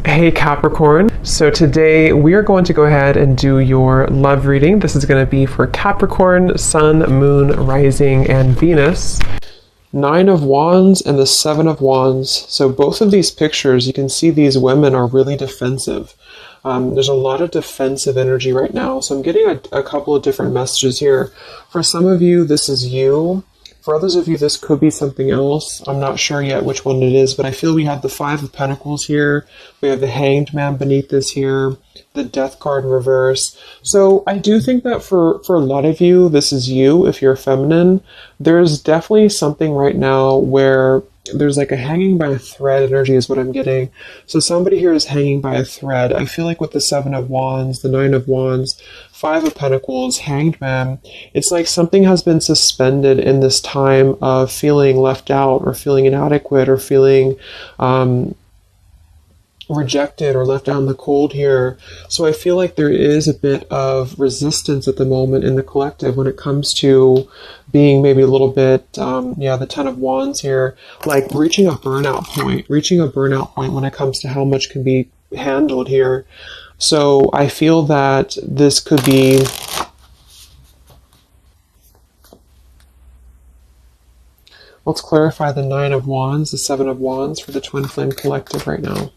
Hey Capricorn, so today we are going to go ahead and do your love reading. This is going to be for Capricorn, Sun, Moon, Rising, and Venus. 9 of Wands and the 7 of Wands. So both of these pictures, you can see these women are really defensive. There's a lot of defensive energy right now. So I'm getting a couple of different messages here. For some of you, this is you. For others of you, this could be something else. I'm not sure yet which one it is, but I feel we have the 5 of Pentacles here. We have the Hanged Man beneath this here, the Death card in reverse. So I do think that for a lot of you, this is you if you're feminine. There's definitely something right now where there's like a hanging by a thread energy is what I'm getting. So somebody here is hanging by a thread. I feel like with the 7 of Wands, the 9 of Wands, 5 of Pentacles, Hanged Man, it's like something has been suspended in this time of feeling left out or feeling inadequate or feeling rejected or left out in the cold here. So I feel like there is a bit of resistance at the moment in the collective when it comes to being maybe a little bit, the 10 of Wands here, like reaching a burnout point when it comes to how much can be handled here. So I feel that this could be let's clarify the 9 of Wands, the 7 of Wands for the Twin Flame Collective right now.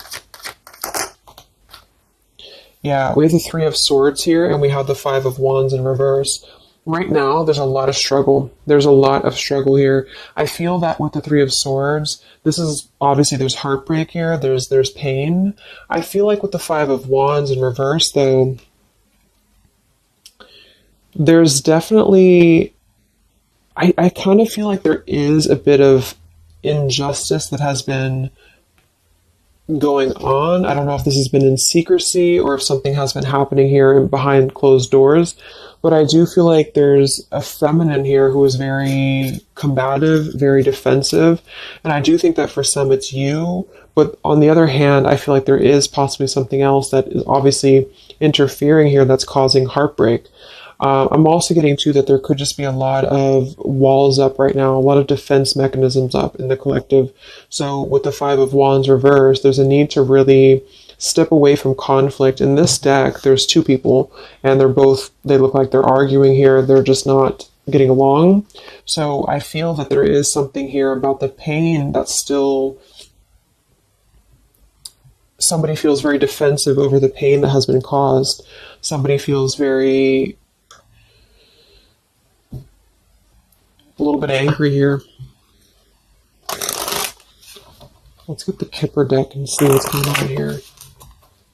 Yeah, we have the 3 of Swords here, and we have the 5 of Wands in reverse. Right now, there's a lot of struggle. There's a lot of struggle here. I feel that with the 3 of Swords, this is, obviously there's heartbreak here, there's pain. I feel like with the 5 of Wands in reverse, though, there's definitely, I kind of feel like there is a bit of injustice that has been going on. I don't know if this has been in secrecy or if something has been happening here behind closed doors, but I do feel like there's a feminine here who is very combative, very defensive, and I do think that for some it's you, but on the other hand, I feel like there is possibly something else that is obviously interfering here that's causing heartbreak. I'm also getting to that there could just be a lot of walls up right now, a lot of defense mechanisms up in the collective. So with the 5 of Wands reversed, there's a need to really step away from conflict. In this deck, there's 2 people, and they look like they're arguing here. They're just not getting along. So I feel that there is something here about the pain that's still, somebody feels very defensive over the pain that has been caused. Somebody feels a little bit angry here. Let's get the Kipper deck and see what's going on here.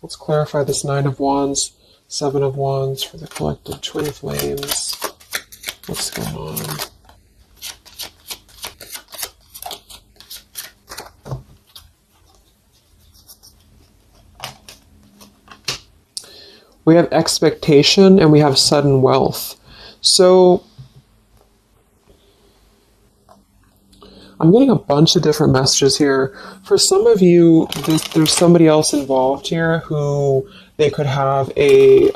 Let's clarify this 9 of Wands, 7 of Wands for the collective Twin Flames. What's going on? We have expectation and we have sudden wealth. So I'm getting a bunch of different messages here. For some of you, there's somebody else involved here who they could have a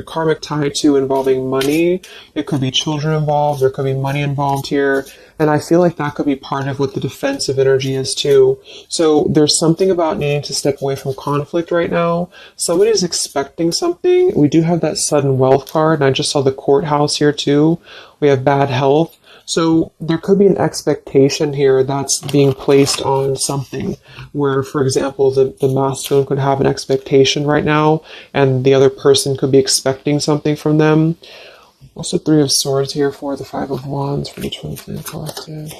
karmic tie to involving money. It could be children involved. There could be money involved here. And I feel like that could be part of what the defensive energy is too. So there's something about needing to step away from conflict right now. Somebody's expecting something. We do have that sudden wealth card, and I just saw the courthouse here too. We have bad health. So there could be an expectation here that's being placed on something where, for example, the masculine could have an expectation right now and the other person could be expecting something from them. What's the 3 of Swords here for the 5 of Wands for the Twin Flame Collective?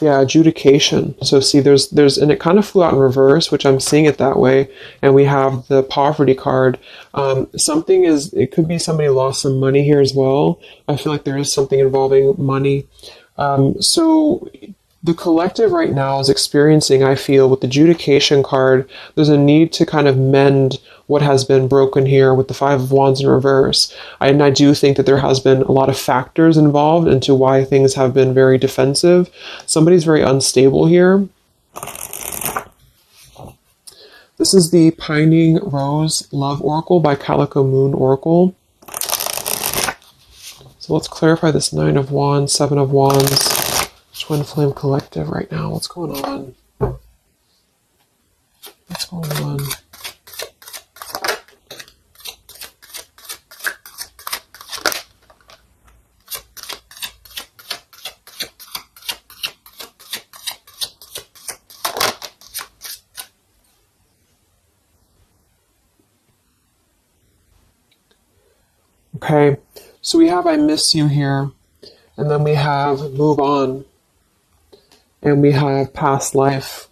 Yeah, adjudication. So see, there's, and it kind of flew out in reverse, which I'm seeing it that way. And we have the poverty card. It could be somebody lost some money here as well. I feel like there is something involving money. So the collective right now is experiencing, I feel, with the adjudication card, there's a need to kind of mend what has been broken here with the 5 of Wands in reverse. And I do think that there has been a lot of factors involved into why things have been very defensive. Somebody's very unstable here. This is the Pining Rose Love Oracle by Calico Moon Oracle. So let's clarify this 9 of Wands, 7 of Wands Twin Flame Collective right now. What's going on? What's going on? Okay, so we have I miss you here, and then we have move on, and we have past life.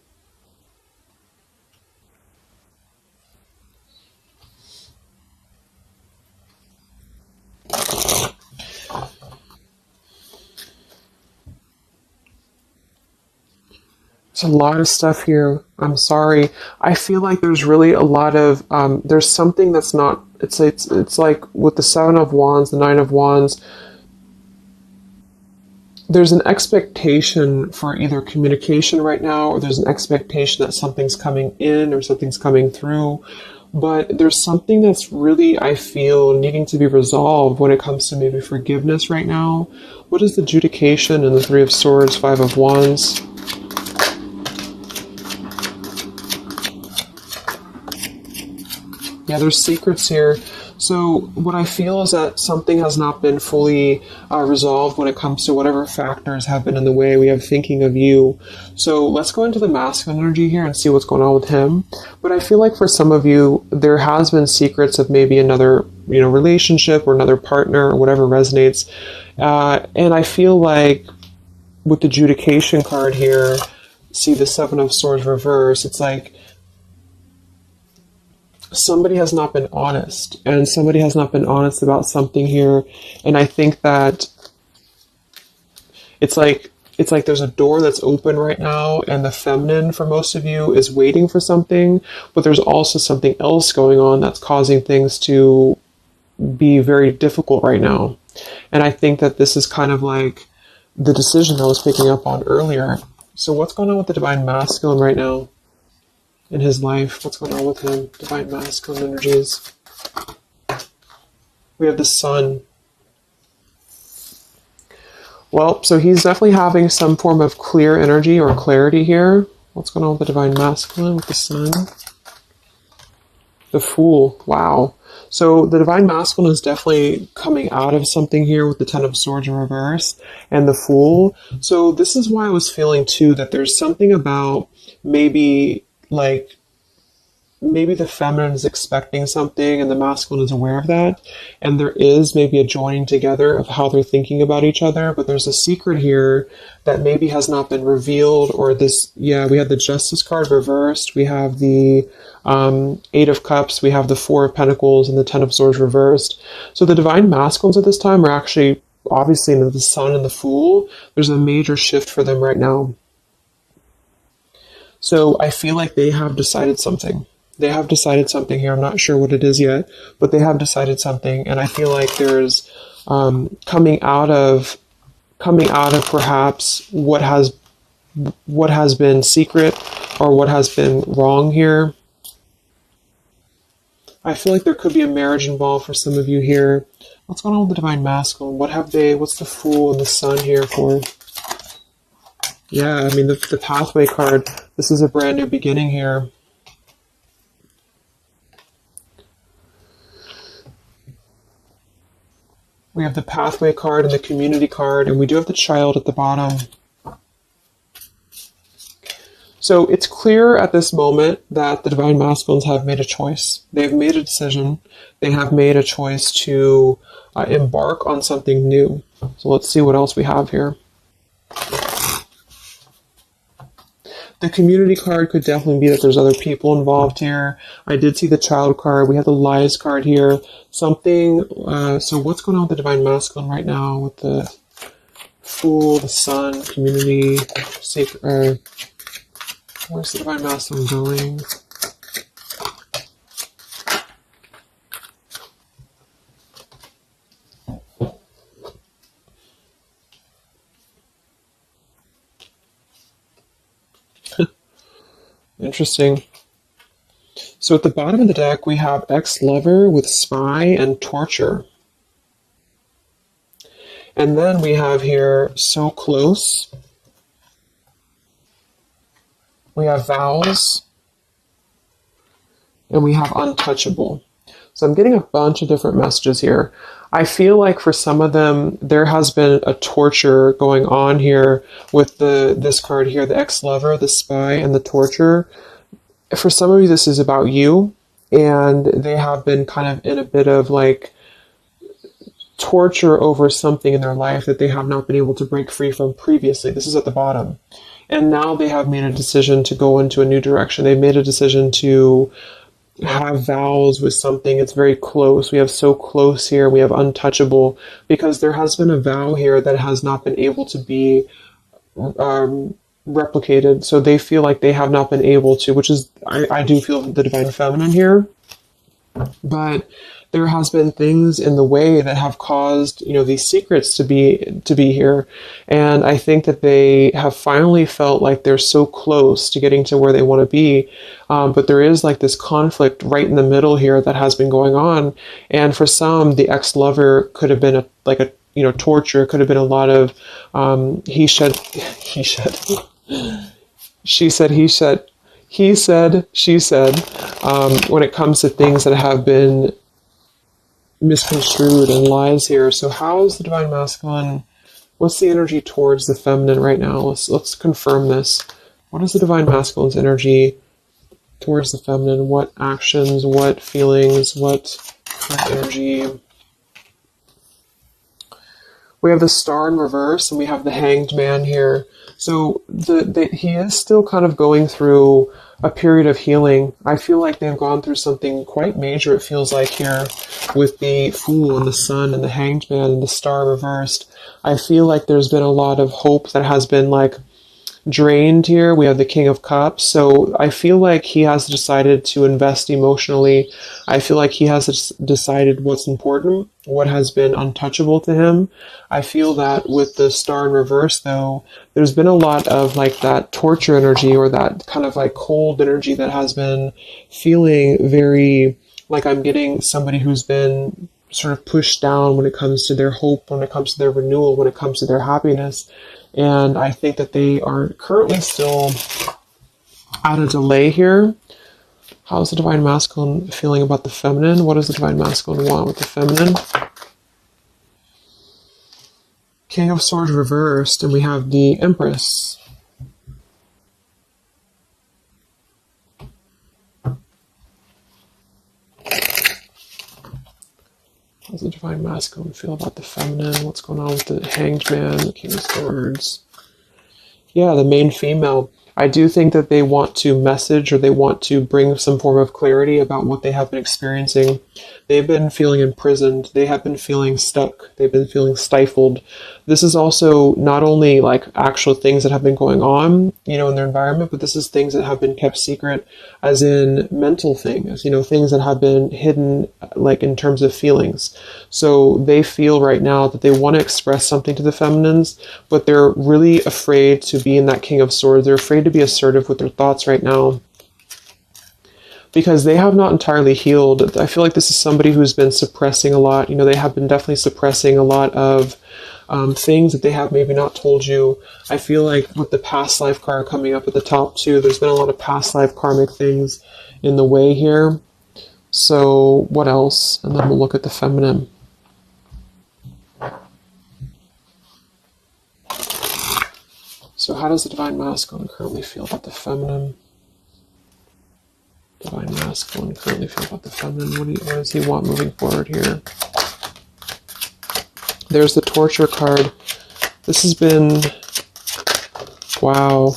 There's a lot of stuff here. I'm sorry. I feel like there's really a lot of, there's something that's not, it's like with the Seven of Wands, the Nine of Wands, there's an expectation for either communication right now, or there's an expectation that something's coming in or something's coming through. But there's something that's really, I feel, needing to be resolved when it comes to maybe forgiveness right now. What is the adjudication in the Three of Swords, Five of Wands? Yeah, there's secrets here. So what I feel is that something has not been fully resolved when it comes to whatever factors have been in the way. We have thinking of you. So let's go into the masculine energy here and see what's going on with him. But I feel like for some of you, there has been secrets of maybe another, relationship or another partner or whatever resonates. And I feel like with the adjudication card here, see the Seven of Swords reverse, it's like somebody has not been honest, and somebody has not been honest about something here. And I think that it's like there's a door that's open right now, and the feminine for most of you is waiting for something, but there's also something else going on that's causing things to be very difficult right now. And I think that this is kind of like the decision I was picking up on earlier. So what's going on with the Divine Masculine right now in his life? What's going on with him? Divine Masculine energies. We have the Sun. Well, so he's definitely having some form of clear energy or clarity here. What's going on with the Divine Masculine with the Sun? The Fool. Wow. So the Divine Masculine is definitely coming out of something here with the Ten of Swords in reverse and the Fool. So this is why I was feeling too that there's something about maybe the feminine is expecting something and the masculine is aware of that, and there is maybe a joining together of how they're thinking about each other, but there's a secret here that maybe has not been revealed. Or this, yeah, we have the Justice card reversed, we have the Eight of Cups, we have the Four of Pentacles, and the Ten of Swords reversed. So the Divine Masculines at this time are actually obviously into the Sun and the Fool. There's a major shift for them right now. So I feel like they have decided something. They have decided something here. I'm not sure what it is yet, but they have decided something. And I feel like there's coming out of perhaps what has been secret or what has been wrong here. I feel like there could be a marriage involved for some of you here. What's going on with the Divine Masculine? What's the Fool and the Sun here for? Yeah, I mean, the Pathway card, this is a brand new beginning here. We have the Pathway card and the Community card, and we do have the Child at the bottom. So it's clear at this moment that the Divine Masculines have made a choice. They've made a decision. They have made a choice to embark on something new. So let's see what else we have here. The Community card could definitely be that there's other people involved here. I did see the Child card. We have the Lies card here. Something, so what's going on with the Divine Masculine right now with the Fool, the Sun, Community, Sacred, where's the Divine Masculine going? Interesting. So at the bottom of the deck, we have ex-lover with spy and torture. And then we have here so close We have vows, and we have untouchable. So I'm getting a bunch of different messages here. I feel like for some of them, there has been a torture going on here with this card here, the ex-lover, the spy, and the torture. For some of you, this is about you, and they have been kind of in a bit of like torture over something in their life that they have not been able to break free from previously. This is at the bottom. And now they have made a decision to go into a new direction. They've made a decision to have vows with something. It's very close. We have so close here. We have untouchable, because there has been a vow here that has not been able to be replicated. So they feel like they have not been able to, which is, I do feel the divine feminine here. But there has been things in the way that have caused, these secrets to be here. And I think that they have finally felt like they're so close to getting to where they want to be. But there is like this conflict right in the middle here that has been going on. And for some, the ex-lover could have been torture. It could have been a lot of he said, she said, he said, he said, she said, when it comes to things that have been misconstrued and lies here. So how is the divine masculine? What's the energy towards the feminine right now? Let's confirm this. What is the divine masculine's energy towards the feminine? What actions, what feelings, what energy? We have the Star in reverse, and we have the Hanged Man here. So he is still kind of going through a period of healing. I feel like they've gone through something quite major, it feels like, here with the Fool and the Sun and the Hanged Man and the Star reversed. I feel like there's been a lot of hope that has been like drained here. We have the King of Cups. So I feel like he has decided to invest emotionally. I feel like he has decided what's important, what has been untouchable to him. I feel that with the Star in reverse, though, there's been a lot of like that torture energy, or that kind of like cold energy that has been feeling very like I'm getting somebody who's been sort of pushed down when it comes to their hope, when it comes to their renewal, when it comes to their happiness. And I think that they are currently still at a delay here. How's the divine masculine feeling about the feminine? What does the divine masculine want with the feminine? King of Swords reversed, and we have the Empress. How does the divine masculine feel about the feminine? What's going on with the Hanged Man, the King of Swords? Yeah, the main female. I do think that they want to message, or they want to bring some form of clarity about what they have been experiencing. They've been feeling imprisoned. They have been feeling stuck. They've been feeling stifled. This is also not only like actual things that have been going on, in their environment, but this is things that have been kept secret, as in mental things, things that have been hidden, like in terms of feelings. So they feel right now that they want to express something to the feminines, but they're really afraid to be in that King of Swords. They're afraid to be assertive with their thoughts right now, because they have not entirely healed. I feel like this is somebody who's been suppressing a lot. They have been definitely suppressing a lot of things that they have maybe not told you. I feel like with the past life card coming up at the top too, there's been a lot of past life karmic things in the way here. So what else? And then we'll look at the feminine. So how does the divine masculine currently feel about the feminine? Divine masculine currently feel about the feminine. What does he want moving forward here? There's the torture card. This has been, wow.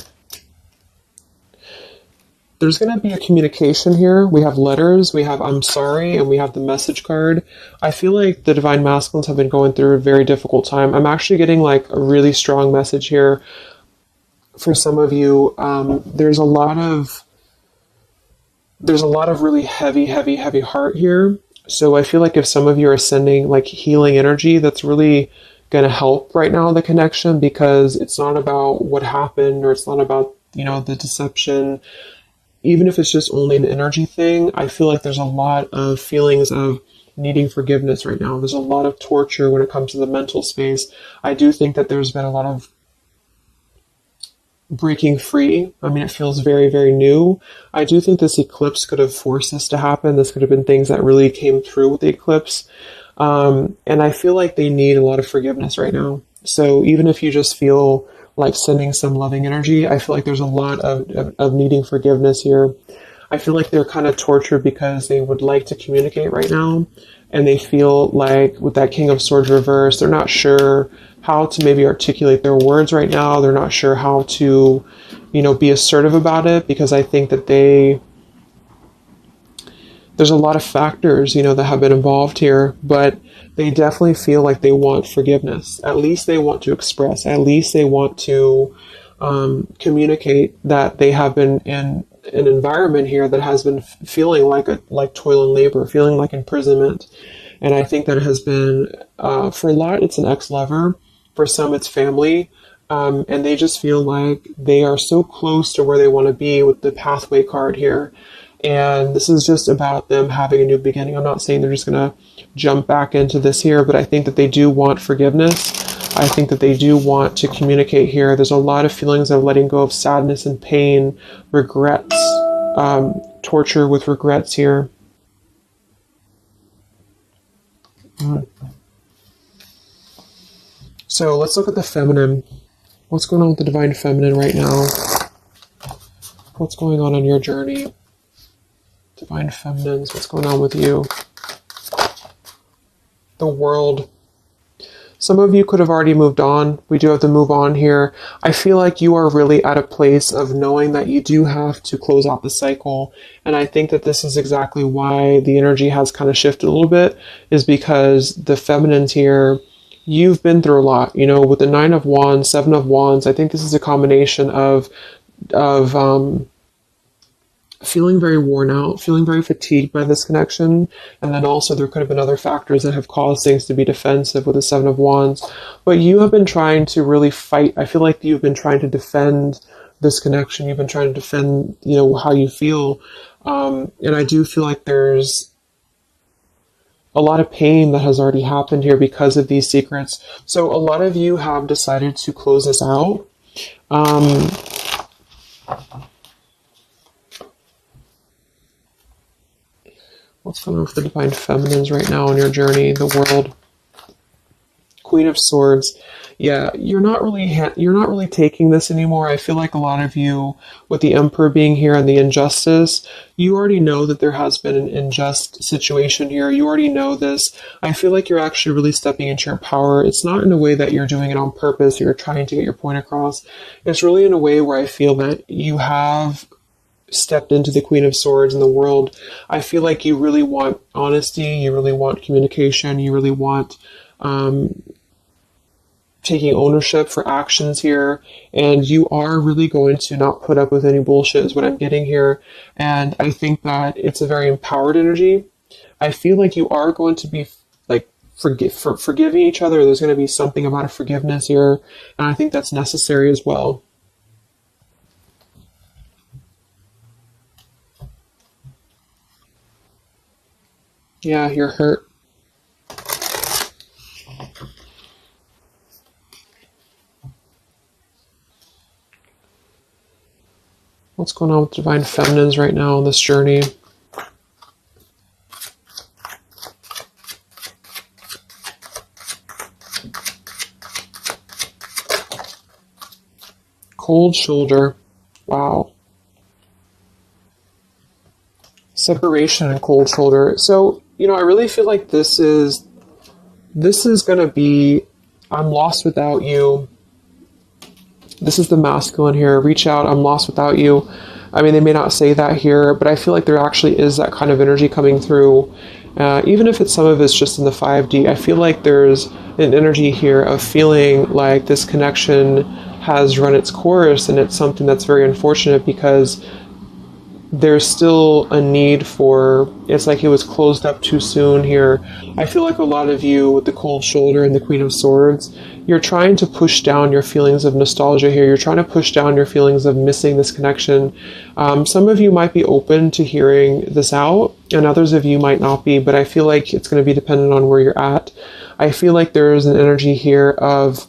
There's going to be a communication here. We have letters, we have I'm sorry, and we have the message card. I feel like the divine masculines have been going through a very difficult time. I'm actually getting like a really strong message here for some of you. There's a lot of really heavy heart here. So I feel like if some of you are sending like healing energy, that's really going to help right now, the connection, because it's not about what happened, or it's not about, the deception. Even if it's just only an energy thing, I feel like there's a lot of feelings of needing forgiveness right now. There's a lot of torture when it comes to the mental space. I do think that there's been a lot of breaking free. I mean, it feels very, very new. I do think this eclipse could have forced this to happen. This could have been things that really came through with the eclipse. And I feel like they need a lot of forgiveness right now. So even if you just feel like sending some loving energy, I feel like there's a lot of needing forgiveness here. I feel like they're kind of tortured because they would like to communicate right now. And they feel like with that King of Swords reverse, they're not sure how to maybe articulate their words right now. They're not sure how to, be assertive about it, because I think that there's a lot of factors, that have been involved here, but they definitely feel like they want forgiveness. At least they want to express, at least they want to communicate that they have been in an environment here that has been feeling like toil and labor, feeling like imprisonment. And I think that it has been, for a lot, it's an ex-lover. For some, it's family. And they just feel like they are so close to where they want to be with the pathway card here. And this is just about them having a new beginning. I'm not saying they're just going to jump back into this here, but I think that they do want forgiveness. I think that they do want to communicate here. There's a lot of feelings of letting go of sadness and pain, regrets, torture with regrets here. So let's look at the feminine. What's going on with the divine feminine right now? What's going on your journey? Divine feminines, what's going on with you? The world. Some of you could have already moved on. We do have to move on here. I feel like you are really at a place of knowing that you do have to close out the cycle. And I think that this is exactly why the energy has kind of shifted a little bit, is because the feminines here, you've been through a lot, with the 9 of Wands, 7 of Wands. I think this is a combination of feeling very worn out, feeling very fatigued by this connection. And then also there could have been other factors that have caused things to be defensive with the 7 of Wands. But you have been trying to really fight. I feel like you've been trying to defend this connection. You've been trying to defend, how you feel. And I do feel like there's a lot of pain that has already happened here because of these secrets. So a lot of you have decided to close this out. What's going on with the divine feminines right now on your journey, the world? Queen of Swords. Yeah, you're not really taking this anymore. I feel like a lot of you, with the Emperor being here and the injustice, you already know that there has been an unjust situation here. You already know this. I feel like you're actually really stepping into your power. It's not in a way that you're doing it on purpose. You're trying to get your point across. It's really in a way where I feel that you have stepped into the Queen of Swords in the world. I feel like you really want honesty, you really want communication, you really want taking ownership for actions here, and you are really going to not put up with any bullshit is what I'm getting here. And I think that it's a very empowered energy. I feel like you are going to be like forgiving each other. There's going to be something about a forgiveness here, and I think that's necessary as well. Yeah, you're hurt. What's going on with divine feminines right now on this journey? Cold shoulder. Wow. Separation and cold shoulder. So, I really feel like this is going to be, I'm lost without you. This is the masculine here. Reach out, I'm lost without you. I mean, they may not say that here, but I feel like there actually is that kind of energy coming through. Even if some of it's just in the 5D, I feel like there's an energy here of feeling like this connection has run its course, and it's something that's very unfortunate because there's still a need for, it's like it was closed up too soon here. I feel like a lot of you with the cold shoulder and the Queen of Swords, you're trying to push down your feelings of nostalgia here. You're trying to push down your feelings of missing this connection. Some of you might be open to hearing this out, and others of you might not be, but I feel like it's going to be dependent on where you're at. I feel like there's an energy here of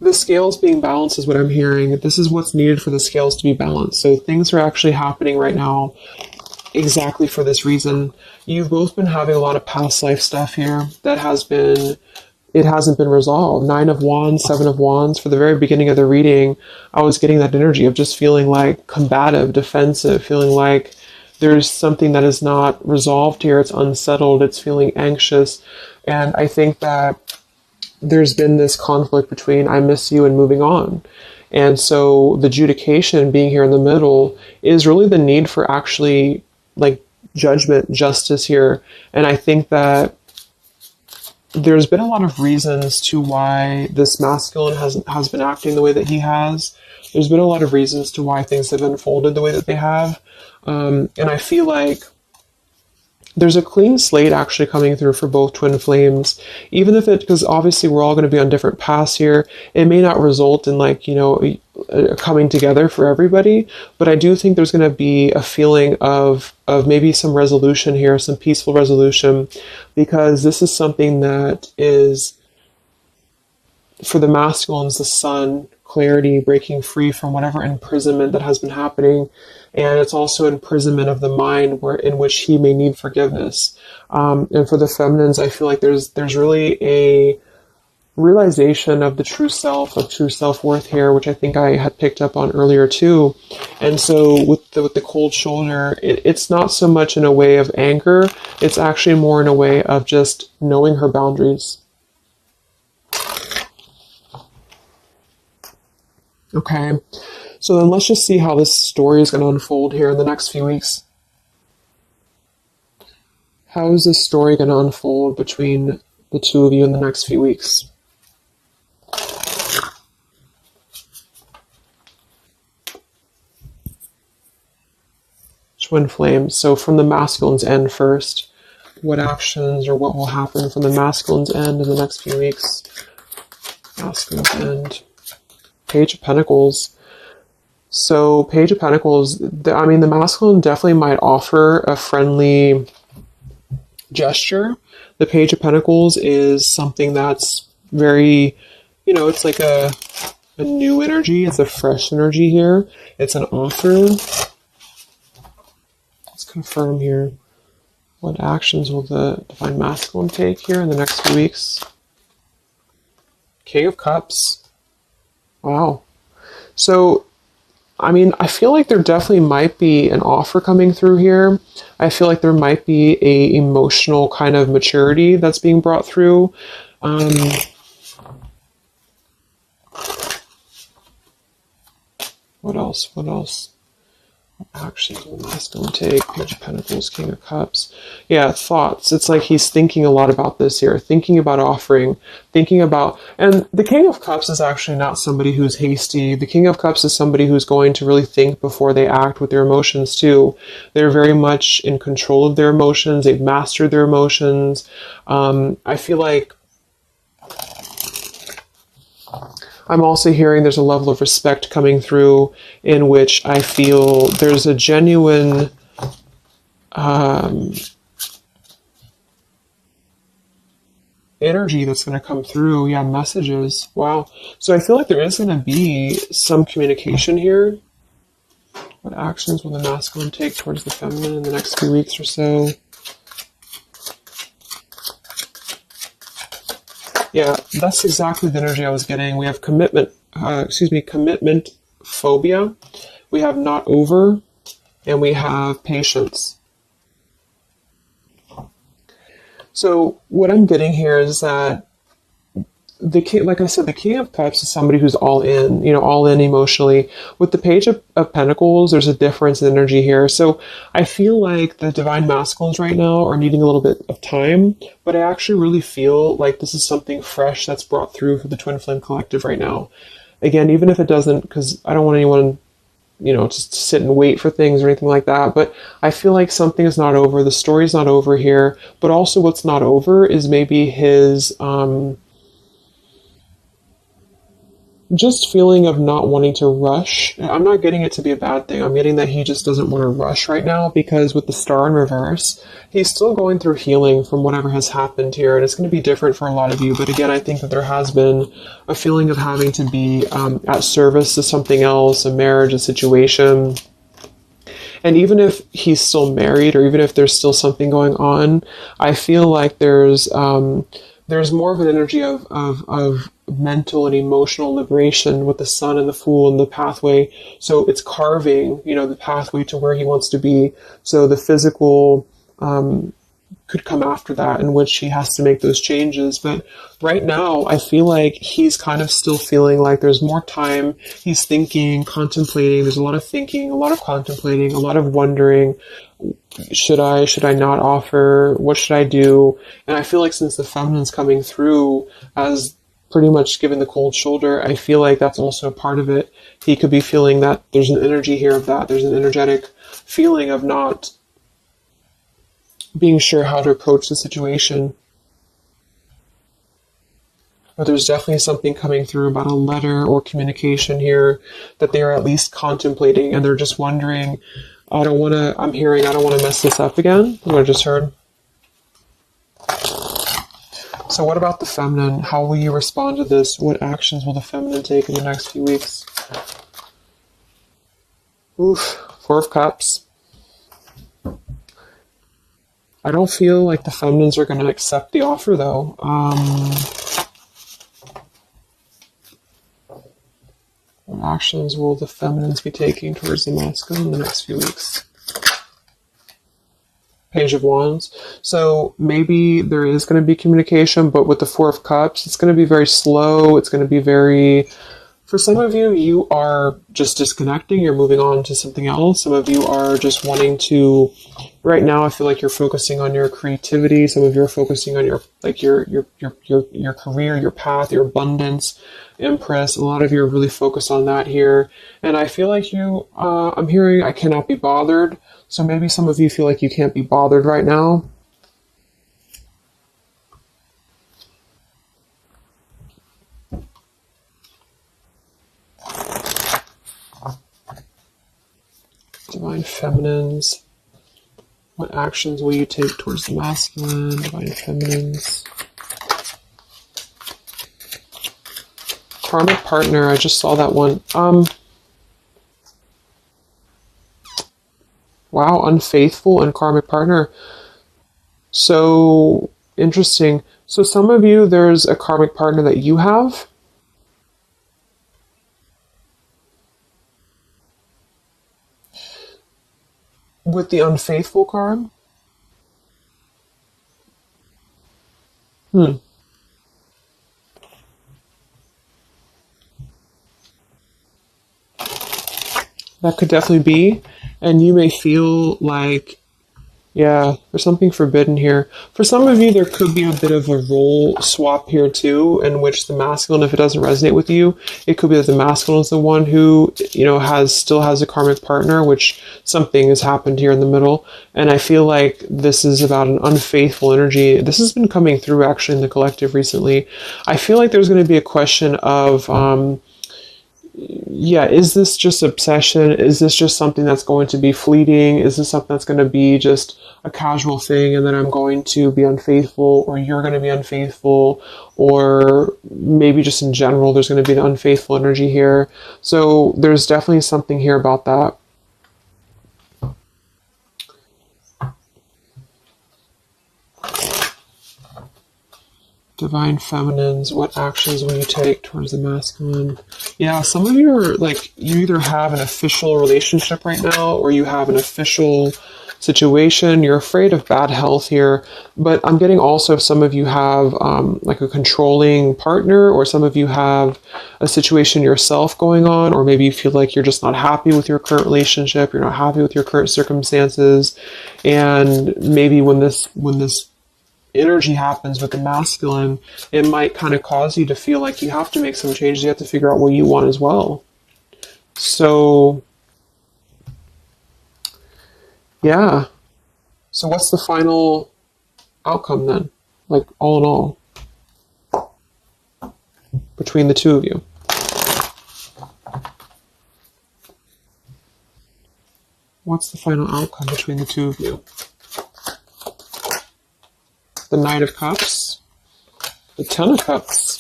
The scales being balanced is what I'm hearing. This is what's needed for the scales to be balanced. So things are actually happening right now exactly for this reason. You've both been having a lot of past life stuff here that it hasn't been resolved. 9 of Wands, 7 of Wands. For the very beginning of the reading, I was getting that energy of just feeling like combative, defensive, feeling like there's something that is not resolved here. It's unsettled. It's feeling anxious. And I think that there's been this conflict between I miss you and moving on. And so the adjudication being here in the middle is really the need for actually like judgment, justice here. And I think that there's been a lot of reasons to why this masculine has been acting the way that he has. There's been a lot of reasons to why things have unfolded the way that they have. And I feel like there's a clean slate actually coming through for both twin flames, even if because obviously we're all going to be on different paths here. It may not result in like, a coming together for everybody, but I do think there's going to be a feeling of maybe some resolution here, some peaceful resolution, because this is something that is, for the masculines, the sun, clarity, breaking free from whatever imprisonment that has been happening. And it's also imprisonment of the mind in which he may need forgiveness. And for the feminines, I feel like there's really a realization of the true self, of true self-worth here, which I think I had picked up on earlier too. And so with the cold shoulder, it's not so much in a way of anger. It's actually more in a way of just knowing her boundaries. Okay. So then let's just see how this story is going to unfold here in the next few weeks. How is this story going to unfold between the two of you in the next few weeks? Twin flames. So from the masculine's end first, what actions or what will happen from the masculine's end in the next few weeks? Masculine's end. Page of Pentacles. So Page of Pentacles, the masculine definitely might offer a friendly gesture. The Page of Pentacles is something that's very, it's like a new energy. It's a fresh energy here. It's an offer. Let's confirm here. What actions will the divine masculine take here in the next few weeks? King of Cups. Wow. So I feel like there definitely might be an offer coming through here. I feel like there might be a emotional kind of maturity that's being brought through. What else? What actions will the masculine take? Page of Pentacles, King of Cups. Yeah, thoughts. It's like he's thinking a lot about this here, thinking about offering, and the King of Cups is actually not somebody who's hasty. The King of Cups is somebody who's going to really think before they act with their emotions too. They're very much in control of their emotions. They've mastered their emotions. I feel like I'm also hearing there's a level of respect coming through in which I feel there's a genuine energy that's going to come through. Yeah, messages. Wow. So I feel like there is going to be some communication here. What actions will the masculine take towards the feminine in the next few weeks or so? Yeah, that's exactly the energy I was getting. We have commitment phobia. We have not over, and we have patience. So what I'm getting here is that the king, like I said, the King of Cups is somebody who's all in, all in emotionally. With the Page of Pentacles, there's a difference in energy here. So I feel like the divine masculines right now are needing a little bit of time, but I actually really feel like this is something fresh that's brought through for the Twin Flame Collective right now. Again, even if it doesn't, because I don't want anyone, just to sit and wait for things or anything like that, but I feel like something is not over. The story's not over here, but also what's not over is maybe his, just feeling of not wanting to rush. I'm not getting it to be a bad thing. I'm getting that he just doesn't want to rush right now, because with the star in reverse, he's still going through healing from whatever has happened here, and it's going to be different for a lot of you. But again, I think that there has been a feeling of having to be at service to something else, a marriage, a situation. And even if he's still married, or even if there's still something going on, I feel like there's more of an energy of mental and emotional liberation with the Sun and the Fool and the pathway. So it's carving, the pathway to where he wants to be. So the physical could come after that, in which he has to make those changes. But right now, I feel like he's kind of still feeling like there's more time. He's thinking, contemplating. There's a lot of thinking, a lot of contemplating, a lot of wondering. Should I not offer? What should I do? And I feel like since the feminine's coming through as pretty much giving the cold shoulder, I feel like that's also a part of it. He could be feeling that there's an energy here of that. There's an energetic feeling of not being sure how to approach the situation. But there's definitely something coming through about a letter or communication here that they are at least contemplating, and they're just wondering, I don't want to mess this up again. What I just heard. So what about the feminine? How will you respond to this? What actions will the feminine take in the next few weeks? Oof, Four of Cups. I don't feel like the feminines are going to accept the offer, though. What actions will the feminines be taking towards the masculine in the next few weeks? Page of Wands. So maybe there is going to be communication, but with the Four of Cups, it's going to be very slow. It's going to be very... For some of you, you are just disconnecting. You're moving on to something else. Some of you are just wanting to... Right now, I feel like you're focusing on your creativity. Some of you are focusing on your career, your path, your abundance, Empress. A lot of you are really focused on that here. And I feel like I'm hearing I cannot be bothered. So maybe some of you feel like you can't be bothered right now. Divine Feminines. What actions will you take towards the masculine? Divine Feminines. Karmic partner. I just saw that one. Wow, unfaithful and karmic partner. So interesting. So some of you, there's a karmic partner that you have. With the unfaithful card. That could definitely be. And you may feel like, yeah, there's something forbidden here. For some of you, there could be a bit of a role swap here too, in which the masculine, if it doesn't resonate with you, it could be that the masculine is the one who, still has a karmic partner, which something has happened here in the middle. And I feel like this is about an unfaithful energy. This has been coming through actually in the collective recently. I feel like there's going to be a question of, is this just obsession? Is this just something that's going to be fleeting? Is this something that's going to be just a casual thing, and then I'm going to be unfaithful, or you're going to be unfaithful, or maybe just in general there's going to be the unfaithful energy here. So there's definitely something here about that. Divine Feminines, what actions will you take towards the masculine? Yeah, some of you are like, you either have an official relationship right now, or you have an official situation. You're afraid of bad health here, but I'm getting also some of you have like a controlling partner, or some of you have a situation yourself going on, or maybe you feel like you're just not happy with your current relationship, you're not happy with your current circumstances, and maybe when this energy happens with the masculine, it might kind of cause you to feel like you have to make some changes. You have to figure out what you want as well. So, yeah. So what's the final outcome then? Like all in all, between the two of you? What's the final outcome between the two of you? The Knight of Cups, the Ten of Cups,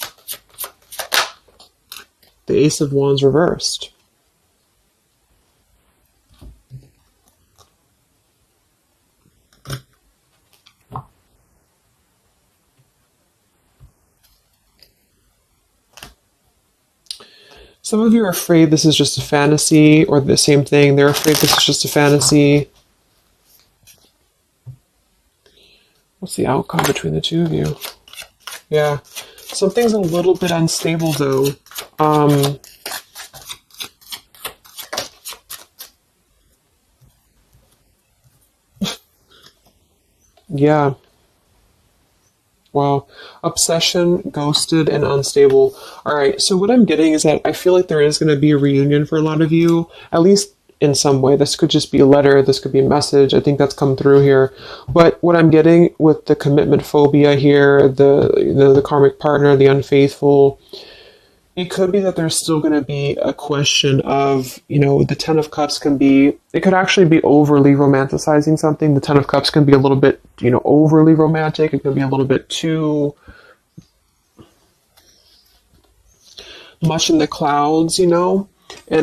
the Ace of Wands reversed. Some of you are afraid this is just a fantasy, or the same thing. They're afraid this is just a fantasy. What's the outcome between the two of you? Yeah. Something's a little bit unstable, though. Yeah. Wow. Obsession, ghosted, and unstable. All right. So what I'm getting is that I feel like there is going to be a reunion for a lot of you, at least in some way. This could just be a letter. This could be a message. I think that's come through here. But what I'm getting with the commitment phobia here, the karmic partner, the unfaithful, it could be that there's still going to be a question of, the Ten of Cups it could actually be overly romanticizing something. The Ten of Cups can be a little bit, overly romantic. It can be a little bit too much in the clouds, And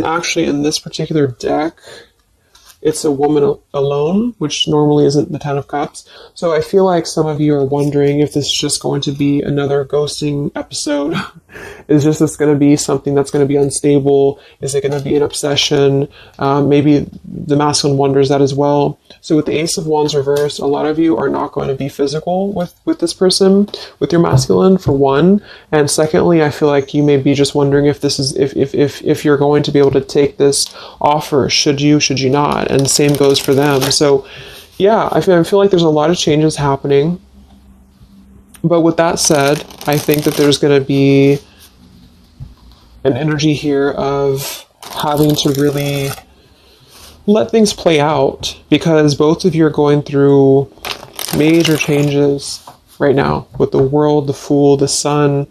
actually in this particular deck, it's a woman alone, which normally isn't the Ten of Cups. So I feel like some of you are wondering if this is just going to be another ghosting episode. Is this going to be something that's going to be unstable? Is it going to be an obsession? Maybe the masculine wonders that as well. So with the Ace of Wands reversed, a lot of you are not going to be physical with this person, with your masculine, for one. And secondly, I feel like you may be just wondering if this is if you're going to be able to take this offer. Should you not? And same goes for them. So yeah, I feel like there's a lot of changes happening. But with that said, I think that there's going to be an energy here of having to really let things play out, because both of you are going through major changes right now with the World, the Fool, the Sun,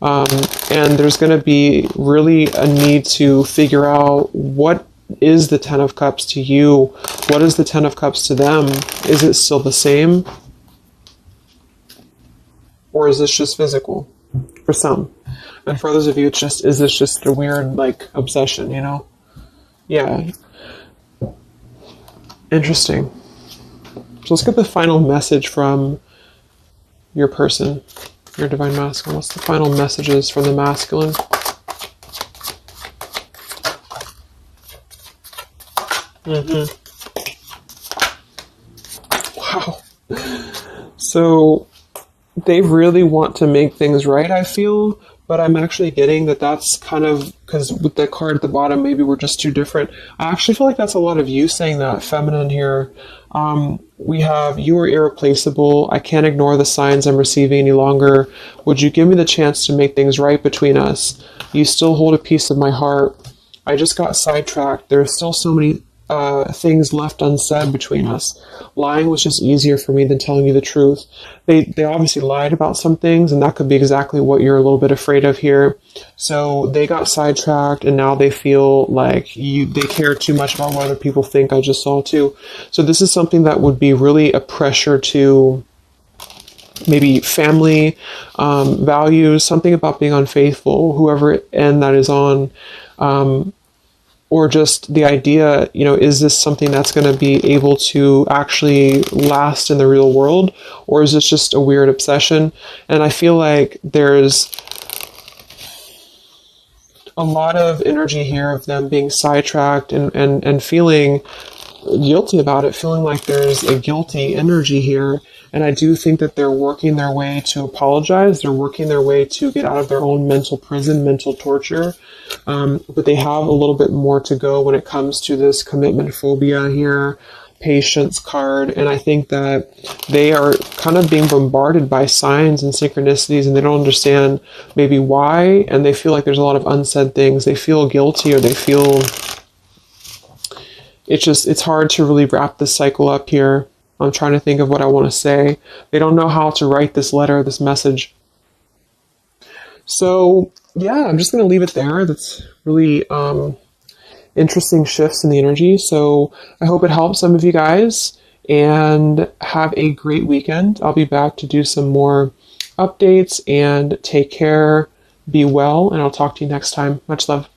and there's going to be really a need to figure out what is the Ten of Cups to you? What is the Ten of Cups to them? Is it still the same? Or is this just physical for some? And for others of you, is this just a weird, obsession, Yeah. Interesting. So let's get the final message from your person, your divine masculine. What's the final messages from the masculine? Wow. So they really want to make things right, I feel, but I'm actually getting that that's kind of, because with the card at the bottom, maybe we're just too different. I actually feel like that's a lot of you saying that, feminine here. We have, you are irreplaceable. I can't ignore the signs I'm receiving any longer. Would you give me the chance to make things right between us? You still hold a piece of my heart. I just got sidetracked. There are still so many things left unsaid between us. Lying was just easier for me than telling you the truth. They obviously lied about some things, and that could be exactly what you're a little bit afraid of here. So they got sidetracked, and now they feel like they care too much about what other people think. I just saw too. So this is something that would be really a pressure to maybe family values, something about being unfaithful, whoever end that is on. Or just the idea, is this something that's going to be able to actually last in the real world? Or is this just a weird obsession? And I feel like there's a lot of energy here of them being sidetracked and feeling guilty about it, feeling like there's a guilty energy here. And I do think that they're working their way to apologize. They're working their way to get out of their own mental prison, mental torture. But they have a little bit more to go when it comes to this commitment phobia here, patience card. And I think that they are kind of being bombarded by signs and synchronicities, and they don't understand maybe why. And they feel like there's a lot of unsaid things. They feel guilty, or they feel it's hard to really wrap this cycle up here. I'm trying to think of what I want to say. They don't know how to write this letter, this message. So yeah, I'm just going to leave it there. That's really interesting shifts in the energy. So I hope it helps some of you guys, and have a great weekend. I'll be back to do some more updates, and take care, be well, and I'll talk to you next time. Much love.